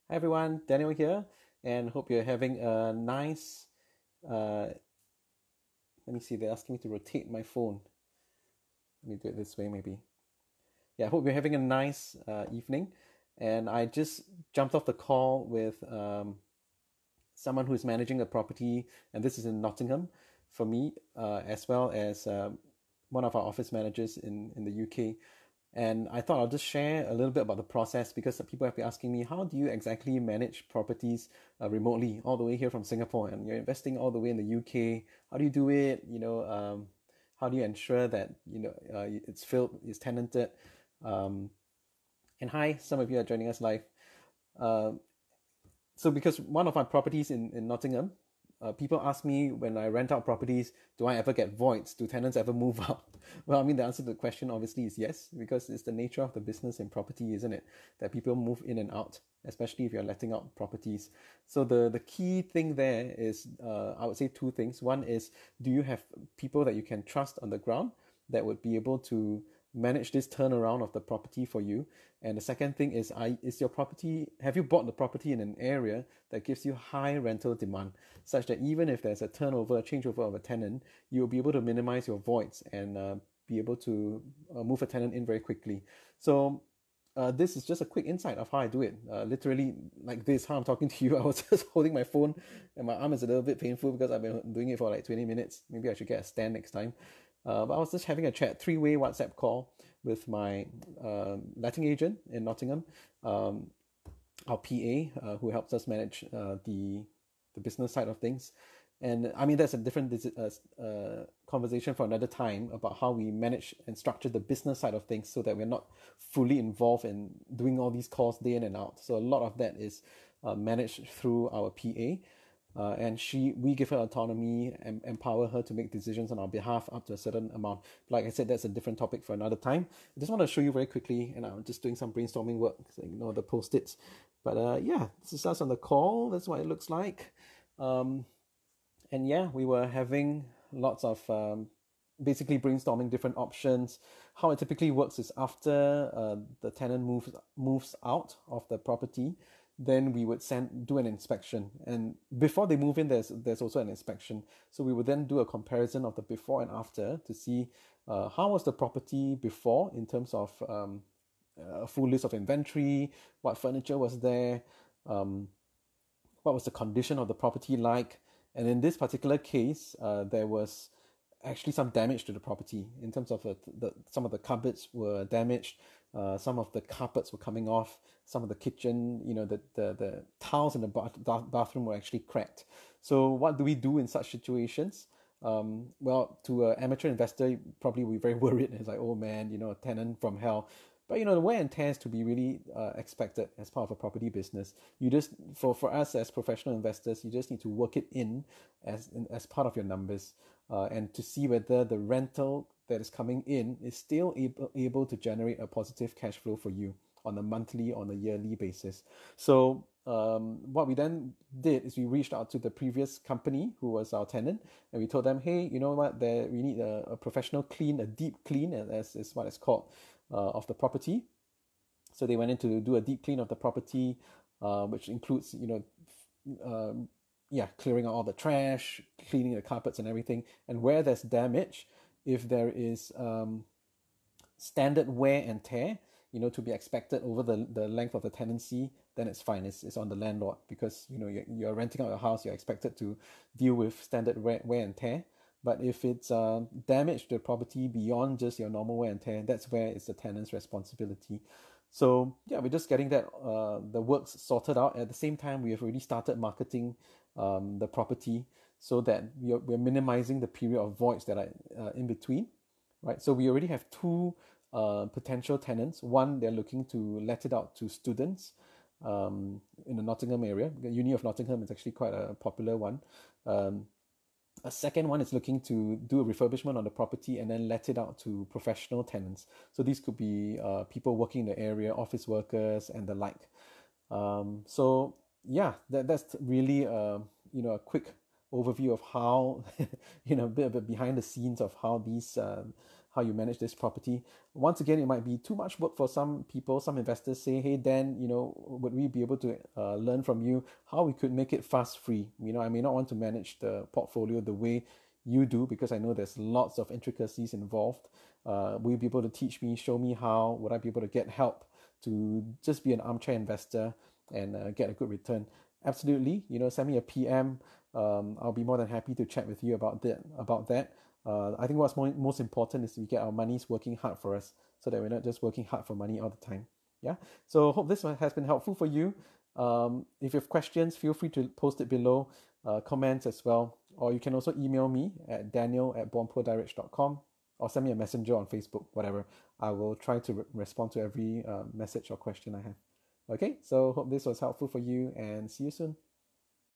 Hi everyone, Daniel here, and hope you're having a nice. Uh, Let me see, they're asking me to rotate my phone. Let me do it this way, maybe. Yeah, I hope you're having a nice evening. And I just jumped off the call with someone who's managing a property, and this is in Nottingham for me, as well as one of our office managers in the UK. And I thought I'll just share a little bit about the process because people have been asking me, how do you exactly manage properties remotely, all the way here from Singapore, and you're investing all the way in the UK? How do you do it? How do you ensure that it's filled, it's tenanted? Um, and hi, some of you are joining us live. Uh, so because one of my properties in Nottingham, people ask me when I rent out properties, do I ever get voids? Do tenants ever move out? Well, I mean, the answer to the question obviously is yes, because it's the nature of the business in property, isn't it? That people move in and out, especially if you're letting out properties. So the key thing there is, I would say two things. One is, do you have people that you can trust on the ground that would be able to manage this turnaround of the property for you? And the second thing is, have you bought the property in an area that gives you high rental demand, such that even if there's a changeover of a tenant, you'll be able to minimize your voids and be able to move a tenant in very quickly. So this is just a quick insight of how I do it. Literally like this, how I'm talking to you. I was just holding my phone and my arm is a little bit painful because I've been doing it for like 20 minutes. Maybe I should get a stand next time. But I was just having a three-way WhatsApp call with my letting agent in Nottingham, our PA, who helps us manage the business side of things. And I mean, that's a different conversation for another time about how we manage and structure the business side of things so that we're not fully involved in doing all these calls day in and out. So a lot of that is managed through our PA. And we give her autonomy and empower her to make decisions on our behalf up to a certain amount. Like I said, that's a different topic for another time. I just want to show you very quickly, and I'm just doing some brainstorming work, so ignore the post-its. But yeah, this is us on the call. That's what it looks like. And yeah, we were having lots of basically brainstorming different options. How it typically works is after the tenant moves out of the property, then we would do an inspection. And before they move in, there's also an inspection. So we would then do a comparison of the before and after to see how was the property before in terms of a full list of inventory, what furniture was there, what was the condition of the property like. And in this particular case, there was actually some damage to the property in terms of some of the cupboards were damaged, some of the carpets were coming off, some of the kitchen, the tiles in the bathroom were actually cracked. So what do we do in such situations? Well, to an amateur investor, probably we're very worried. It's like, oh man, a tenant from hell. But the wear and tear is to be really expected as part of a property business. You just for us as professional investors, you just need to work it in as part of your numbers, and to see whether the rental that is coming in is still able to generate a positive cash flow for you on a monthly, on a yearly basis. So what we then did is we reached out to the previous company who was our tenant, and we told them, hey, you know what, we need a professional clean, a deep clean, as is what it's called, of the property. So they went in to do a deep clean of the property, which includes, clearing out all the trash, cleaning the carpets and everything. And where there's damage, if there is standard wear and tear, to be expected over the length of the tenancy, then it's fine. It's on the landlord, because you're renting out your house, you're expected to deal with standard wear and tear. But if it's damage to the property beyond just your normal wear and tear, that's where it's the tenant's responsibility. So yeah, we're just getting that the works sorted out. At the same time, we have already started marketing the property so that we're minimizing the period of voids that are in between, right? So we already have two potential tenants. One, they're looking to let it out to students in the Nottingham area. The Uni of Nottingham is actually quite a popular one. A second one is looking to do a refurbishment on the property and then let it out to professional tenants. So these could be people working in the area, office workers, and the like. So yeah, that's really a quick overview of how a bit behind the scenes of how how you manage this property. Once again, it might be too much work for some people. Some investors say, hey Dan, would we be able to learn from you how we could make it fuss free? I may not want to manage the portfolio the way you do, because I know there's lots of intricacies involved. Will you be able to teach me, show me how? Would I be able to get help to just be an armchair investor and get a good return? Absolutely. Send me a PM. I'll be more than happy to chat with you about that. I think what's most important is we get our monies working hard for us, so that we're not just working hard for money all the time. Yeah. So hope this one has been helpful for you. If you have questions, feel free to post it below, comments as well, or you can also email me at daniel@bornpoordirich.com, or send me a messenger on Facebook, whatever. I will try to respond to every message or question I have. Okay, so hope this was helpful for you, and see you soon.